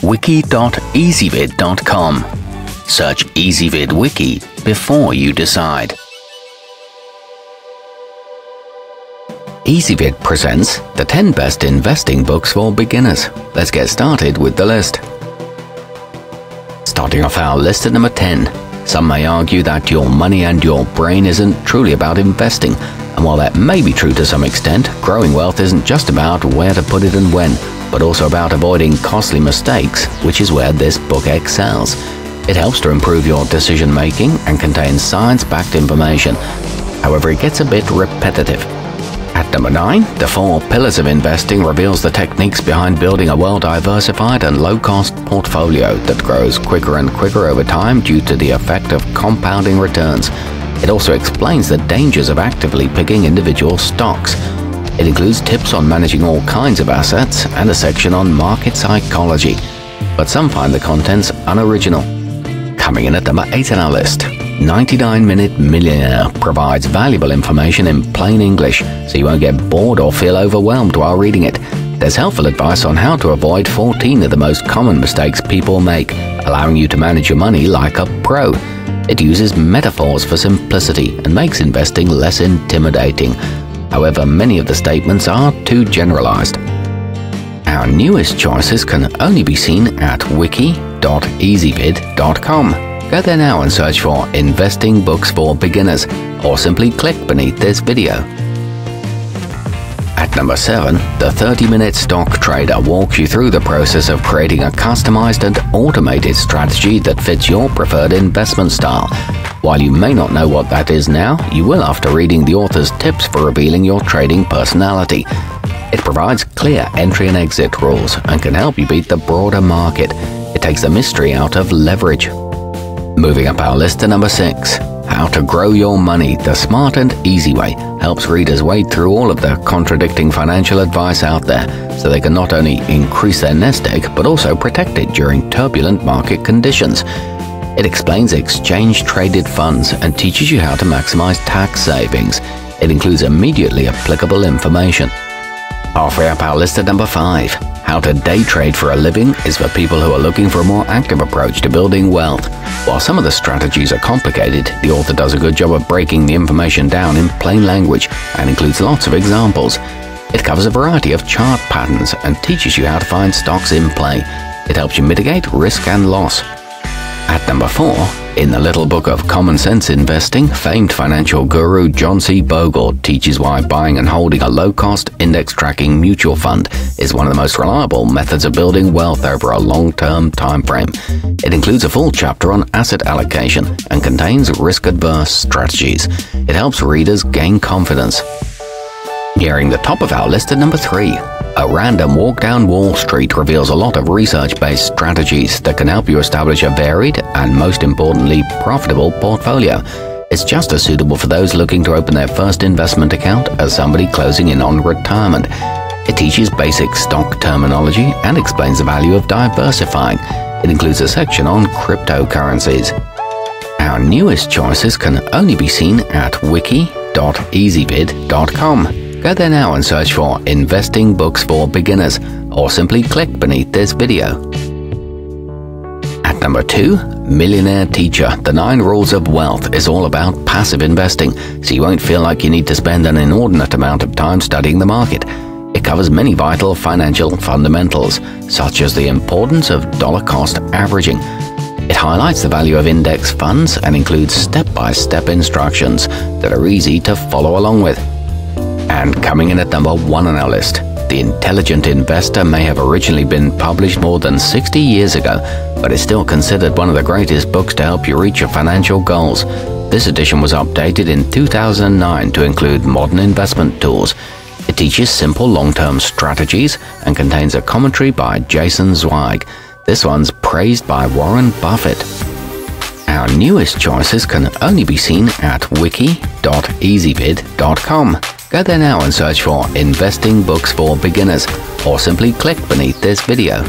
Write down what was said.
wiki.ezvid.com. Search Ezvid Wiki before you decide. Ezvid presents the 10 best investing books for beginners. Let's get started with the list. Starting off our list at number 10. Some may argue that your money and your brain isn't truly about investing, and while that may be true to some extent, growing wealth isn't just about where to put it and when, but also about avoiding costly mistakes, which is where this book excels. It helps to improve your decision making and contains science-backed information. However, it gets a bit repetitive. At number 9, The 4 Pillars of Investing reveals the techniques behind building a well-diversified and low-cost portfolio that grows quicker and quicker over time due to the effect of compounding returns. It also explains the dangers of actively picking individual stocks. It includes tips on managing all kinds of assets and a section on market psychology. But some find the contents unoriginal. Coming in at number 8 on our list, 99-Minute Millionaire provides valuable information in plain English, so you won't get bored or feel overwhelmed while reading it. There's helpful advice on how to avoid 14 of the most common mistakes people make, allowing you to manage your money like a pro. It uses metaphors for simplicity and makes investing less intimidating. However, many of the statements are too generalized. Our newest choices can only be seen at wiki.ezvid.com. Go there now and search for Investing Books for Beginners, or simply click beneath this video. At number 7, the 30-Minute Stock Trader walks you through the process of creating a customized and automated strategy that fits your preferred investment style. While you may not know what that is now, you will after reading the author's tips for revealing your trading personality. It provides clear entry and exit rules and can help you beat the broader market. It takes the mystery out of leverage. Moving up our list to number 6, How to Grow Your Money the Smart and Easy Way helps readers wade through all of the contradicting financial advice out there so they can not only increase their nest egg but also protect it during turbulent market conditions. It explains exchange-traded funds and teaches you how to maximize tax savings. It includes immediately applicable information. Halfway up our list at number 5, How to Day Trade for a Living is for people who are looking for a more active approach to building wealth. While some of the strategies are complicated, the author does a good job of breaking the information down in plain language and includes lots of examples. It covers a variety of chart patterns and teaches you how to find stocks in play. It helps you mitigate risk and loss. At number 4, in the Little Book of Common Sense Investing, famed financial guru John C. Bogle teaches why buying and holding a low-cost index-tracking mutual fund is one of the most reliable methods of building wealth over a long-term time frame. It includes a full chapter on asset allocation and contains risk-adverse strategies. It helps readers gain confidence. Nearing the top of our list at number 3, A Random Walk Down Wall Street reveals a lot of research-based strategies that can help you establish a varied and, most importantly, profitable portfolio. It's just as suitable for those looking to open their first investment account as somebody closing in on retirement. It teaches basic stock terminology and explains the value of diversifying. It includes a section on cryptocurrencies. Our newest choices can only be seen at wiki.ezvid.com. Go there now and search for Investing Books for Beginners, or simply click beneath this video. At number 2, Millionaire Teacher, The 9 Rules of Wealth is all about passive investing, so you won't feel like you need to spend an inordinate amount of time studying the market. It covers many vital financial fundamentals, such as the importance of dollar-cost averaging. It highlights the value of index funds and includes step-by-step instructions that are easy to follow along with. And coming in at number 1 on our list, The Intelligent Investor may have originally been published more than 60 years ago, but is still considered one of the greatest books to help you reach your financial goals. This edition was updated in 2009 to include modern investment tools. It teaches simple long-term strategies and contains a commentary by Jason Zweig. This one's praised by Warren Buffett. Our newest choices can only be seen at wiki.ezvid.com. Go there now and search for Investing Books for Beginners, or simply click beneath this video.